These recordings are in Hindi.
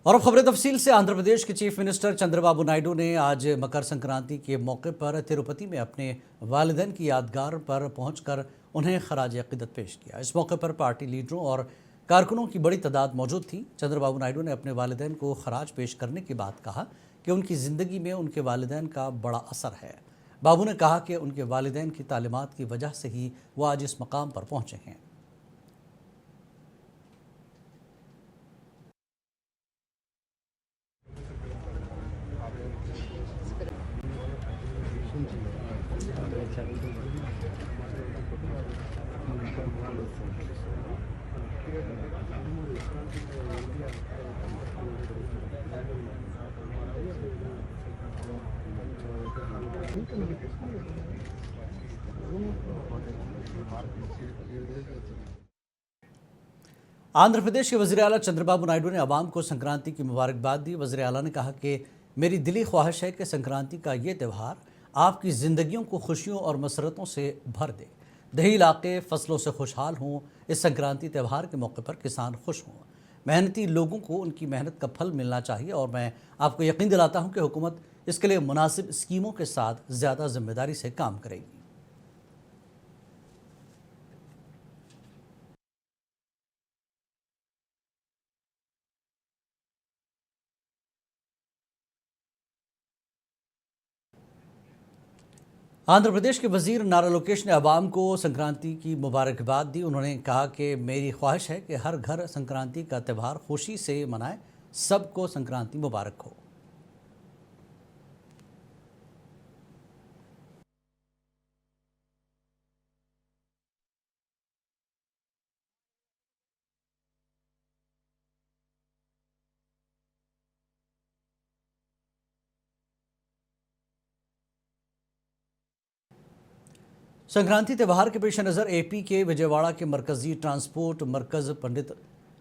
और अब खबरें तफसील से। आंध्र प्रदेश के चीफ मिनिस्टर चंद्रबाबू नायडू ने आज मकर संक्रांति के मौके पर तिरुपति में अपने वालिदैन की यादगार पर पहुंचकर उन्हें खराज अकीदत पेश किया। इस मौके पर पार्टी लीडरों और कारकुनों की बड़ी तादाद मौजूद थी। चंद्रबाबू नायडू ने अपने वालिदैन को खराज पेश करने के बाद कहा कि उनकी ज़िंदगी में उनके वालिदैन का बड़ा असर है। बाबू ने कहा कि उनके वालिदैन की तालीमात की वजह से ही वो आज इस मकाम पर पहुँचे हैं। आंध्र प्रदेश के वज़ीर आला चंद्रबाबू नायडू ने अवाम को संक्रांति की मुबारकबाद दी। वज़ीर आला ने कहा कि मेरी दिली ख्वाहिश है कि संक्रांति का ये त्यौहार आपकी ज़िंदगियों को खुशियों और मसरतों से भर दे। दही इलाके फसलों से खुशहाल हों। इस संक्रांति त्यौहार के मौके पर किसान खुश हों। मेहनती लोगों को उनकी मेहनत का फल मिलना चाहिए और मैं आपको यकीन दिलाता हूँ कि हुकूमत इसके लिए मुनासिब स्कीमों के साथ ज़्यादा जिम्मेदारी से काम करेगी। आंध्र प्रदेश के वजीर नारा लोकेश ने अवाम को संक्रांति की मुबारकबाद दी। उन्होंने कहा कि मेरी ख्वाहिश है कि हर घर संक्रांति का त्यौहार खुशी से मनाए। सबको संक्रांति मुबारक हो। संक्रांति त्यौहार के पेश नज़र एपी के विजयवाड़ा के मरकजी ट्रांसपोर्ट मरकज़ पंडित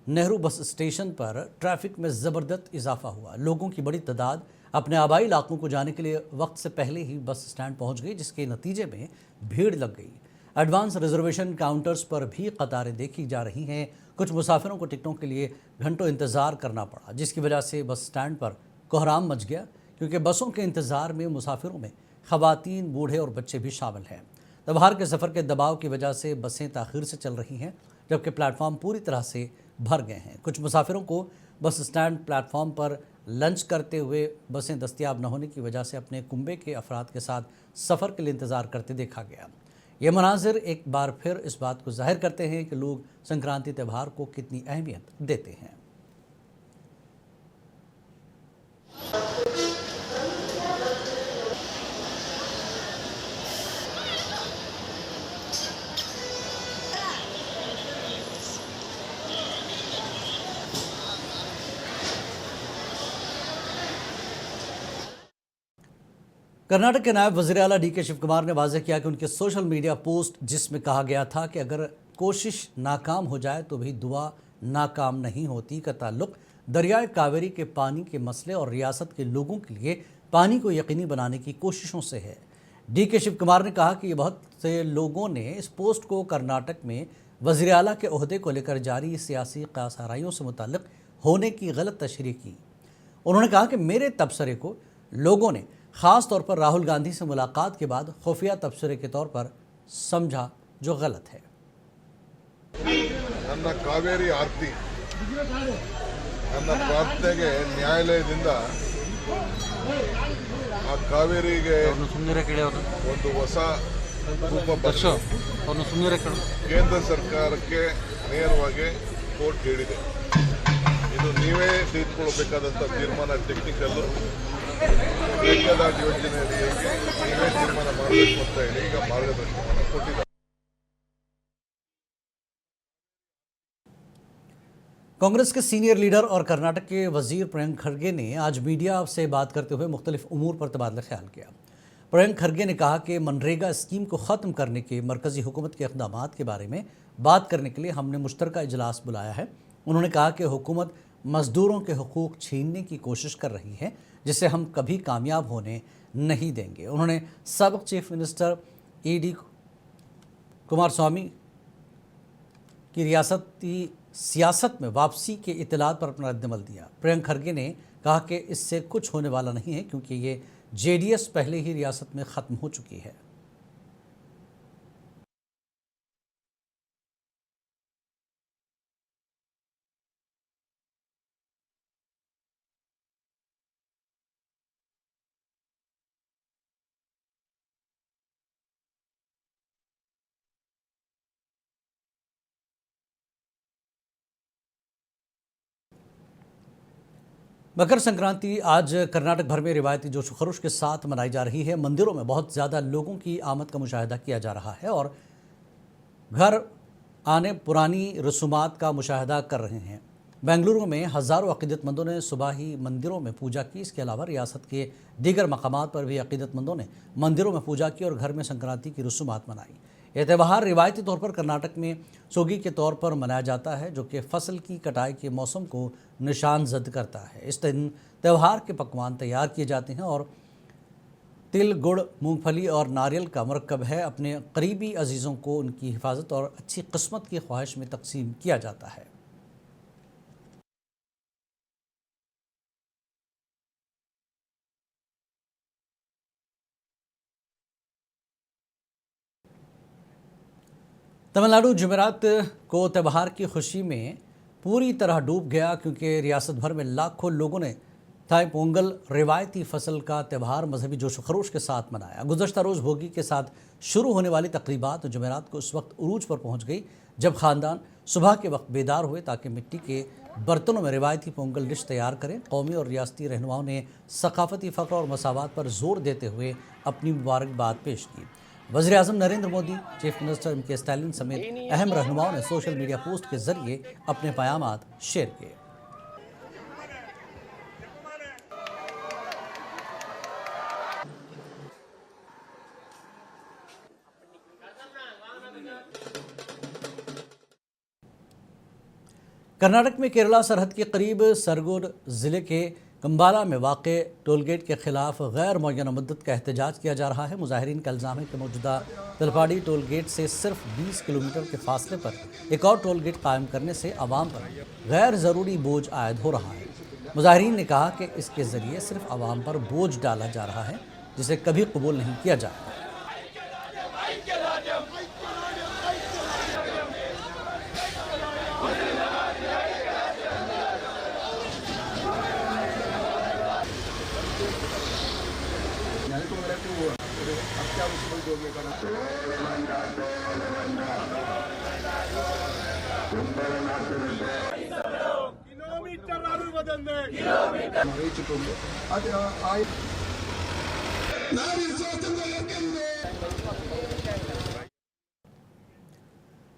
नेहरू बस स्टेशन पर ट्रैफिक में ज़बरदस्त इजाफा हुआ। लोगों की बड़ी तादाद अपने आबाई इलाकों को जाने के लिए वक्त से पहले ही बस स्टैंड पहुंच गई, जिसके नतीजे में भीड़ लग गई। एडवांस रिजर्वेशन काउंटर्स पर भी कतारें देखी जा रही हैं। कुछ मुसाफिरों को टिकटों के लिए घंटों इंतज़ार करना पड़ा, जिसकी वजह से बस स्टैंड पर कोहराम मच गया, क्योंकि बसों के इंतज़ार में मुसाफिरों में ख़वातीन, बूढ़े और बच्चे भी शामिल हैं। त्यौहार के सफ़र के दबाव की वजह से बसें ताख़ीर से चल रही हैं, जबकि प्लेटफॉर्म पूरी तरह से भर गए हैं। कुछ मुसाफिरों को बस स्टैंड प्लेटफॉर्म पर लंच करते हुए बसें दस्तयाब न होने की वजह से अपने कुंबे के अफराद के साथ सफ़र के लिए इंतज़ार करते देखा गया। ये मनाजिर एक बार फिर इस बात को जाहिर करते हैं कि लोग संक्रांति त्यौहार को कितनी अहमियत देते हैं। कर्नाटक के नायब वज़ीर आला DK शिव कुमार ने वाज़ेह किया कि उनके सोशल मीडिया पोस्ट, जिसमें कहा गया था कि अगर कोशिश नाकाम हो जाए तो भी दुआ नाकाम नहीं होती, का ताल्लुक़ दरियाए कावेरी के पानी के मसले और रियासत के लोगों के लिए पानी को यकीनी बनाने की कोशिशों से है। DK शिव कुमार ने कहा कि बहुत से लोगों ने इस पोस्ट को कर्नाटक में वज़ीर आला के ओहदे को लेकर जारी सियासी क़यासाराइयों से मुतल्लिक़ होने की गलत तशरीह की। उन्होंने कहा कि मेरे तबसरे को लोगों ने ख़ास तौर पर राहुल गांधी से मुलाकात के बाद खुफिया तबसरे के तौर पर समझा, जो गलत है। ನನ್ನ ಕಾವೇರಿ ಆರ್ತಿ ನನ್ನ ಪ್ರಾರ್ಥನೆಗೆ ನ್ಯಾಯಾಲಯದಿಂದ ಆ ಕಾವೇರಿಗೆ ಒಂದು ಹೊಸ ರೂಪ ಬರಲು ಕೇಂದ್ರ ಸರ್ಕಾರಕ್ಕೆ ನೇರವಾಗಿ ಕೋರ್ಟ್ ಹೇಳಿದೆ. ಇದು ನೀವೇ ತೆಗೆದುಕೊಳ್ಳಬೇಕಾದಂಥ ತೀರ್ಮಾನ ಟೆಕ್ನಿಕಲ್ಲು ಬೇಕಾದ ಯೋಜನೆಯಲ್ಲಿ ನೀವೇ ತೀರ್ಮಾನ ಮಾಡಬೇಕು ಅಂತ ಹೇಳಿ ಈಗ ಮಾರ್ಗದರ್ಶನವನ್ನು ಕೊಟ್ಟಿದ್ದಾರೆ. कांग्रेस के सीनियर लीडर और कर्नाटक के वजीर प्रियंक खरगे ने आज मीडिया से बात करते हुए मुख्तलिफ उमूर पर तबादला ख्याल किया। प्रियंक खरगे ने कहा कि मनरेगा स्कीम को ख़त्म करने के मरकज़ी हुकूमत के इक़दामात के बारे में बात करने के लिए हमने मुश्तरका इजलास बुलाया है। उन्होंने कहा कि हुकूमत मज़दूरों के हुकूक छीनने की कोशिश कर रही है, जिसे हम कभी कामयाब होने नहीं देंगे। उन्होंने सबक चीफ मिनिस्टर ED कुमारस्वामी की रियासती सियासत में वापसी के इतलात पर अपना रद्दमल दिया। प्रियंक खरगे ने कहा कि इससे कुछ होने वाला नहीं है क्योंकि ये जेडीएस पहले ही रियासत में खत्म हो चुकी है। मकर संक्रांति आज कर्नाटक भर में रिवायती जोश खरोश के साथ मनाई जा रही है। मंदिरों में बहुत ज़्यादा लोगों की आमद का मुशाहिदा किया जा रहा है और घर आने पुरानी रसूमात का मुशाहिदा कर रहे हैं। बेंगलुरु में हज़ारों अक़ीदतमंदों ने सुबह ही मंदिरों में पूजा की। इसके अलावा रियासत के दीगर मकामात पर भी अक़ीदतमंदों ने मंदिरों में पूजा की और घर में संक्रांति की रसूमात मनाई। यह त्यौहार रिवायती तौर पर कर्नाटक में सोगी के तौर पर मनाया जाता है, जो कि फसल की कटाई के मौसम को निशान जद करता है। इस दिन त्यौहार के पकवान तैयार किए जाते हैं और तिल, गुड़, मूंगफली और नारियल का मरकब है। अपने करीबी अजीज़ों को उनकी हिफाजत और अच्छी किस्मत की ख्वाहिश में तकसीम किया जाता है। तमिलनाडु जुमेरात को त्यौहार की खुशी में पूरी तरह डूब गया क्योंकि रियासत भर में लाखों लोगों ने थाई पोंगल रिवायती फसल का त्यौहार मजहबी जोश खरोश के साथ मनाया। गुज़श्ता रोज़ भोगी के साथ शुरू होने वाली तकरीबात जुमेरात को उस वक्त उरूज पर पहुंच गई जब ख़ानदान सुबह के वक्त बेदार हुए ताकि मिट्टी के बर्तनों में रिवायती पोंगल डिश तैयार करें। कौमी और रियासती रहनुमाओं ने सकाफती फ़ख्र और मसावात पर जोर देते हुए अपनी मुबारकबाद पेश की। वज़ीर आज़म Narendra Modi, chief minister M K Stalin समेत अहम रहनुमाओं ने सोशल मीडिया पोस्ट के जरिए अपने पयामात शेयर किए। कर्नाटक में केरला सरहद के करीब सरगोड ज़िले के कंबाला में वाक़े टोलगेट के खिलाफ गैर मुअय्यना मुद्दत का एहतजाज किया जा रहा है। मुजाहिरीन का इल्ज़ाम है कि मौजूदा तलपाड़ी टोलगेट से सिर्फ 20 किलोमीटर के फासले पर एक और टोलगेट कायम करने से आवाम पर गैर ज़रूरी बोझ आयद हो रहा है। मुजाहिरीन ने कहा कि इसके ज़रिए सिर्फ आवाम पर बोझ डाला जा रहा है जिसे कभी कबूल नहीं किया जाएगा।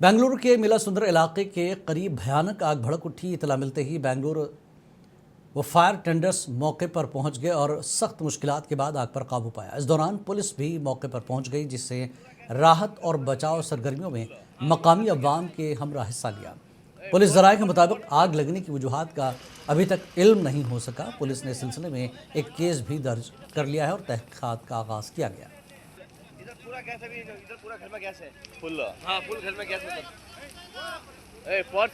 बेंगलुरु के मिला सुंदर इलाके के करीब भयानक आग भड़क उठी। इतला मिलते ही बेंगलुरु वो फायर टेंडर्स मौके पर पहुंच गए और सख्त मुश्किलात के बाद आग पर काबू पाया। इस दौरान पुलिस भी मौके पर पहुंच गई जिससे राहत और बचाव सरगर्मियों में मकामी अवाम के हमरा हिस्सा लिया। पुलिस ज़राए के मुताबिक आग लगने की वजूहात का अभी तक इल्म नहीं हो सका। पुलिस ने इस सिलसिले में एक केस भी दर्ज कर लिया है और तहकीकात का आगाज़ किया गया। इधर पूरा घर में गैस है फुल। हाँ, फुल घर में गैस है। पॉट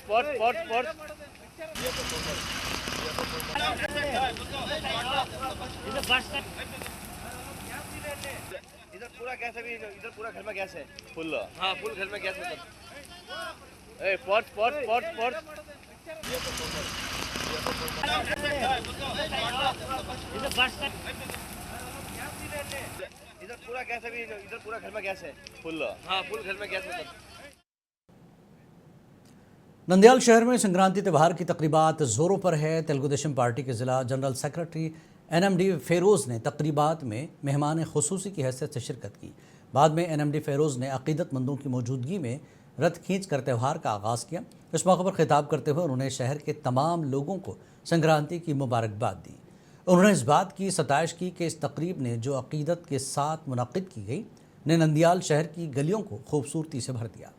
इधर पूरा गैस है। इधर पूरा घर में गैस है फुल। हाँ, फुल घर में गैस है। पॉट इधर पूरा गैस है। इधर पूरा घर में गैस है फुल। हाँ, फुल घर में गैस है। नंदयाल शहर में संक्रांति त्यौहार की तकरीबात ज़ोरों पर है। तेलुगु देशम पार्टी के ज़िला जनरल सेक्रेटरी NMD फ़ेरोज़ ने तकरीबात में मेहमान खुसूसी की हैसियत से शिरकत की। बाद में NMD फ़ेरोज़ ने अक़ीदतमंदों की मौजूदगी में रथ खींच कर त्यौहार का आगाज़ किया। इस मौके पर खिताब करते हुए उन्होंने शहर के तमाम लोगों को संक्रांति की मुबारकबाद दी। उन्होंने इस बात की सताइश की कि इस तकरीब ने जो अक़ीदत के साथ मुनक़्क़िद की गई ने नंदयाल शहर की गलियों को खूबसूरती से भर दिया।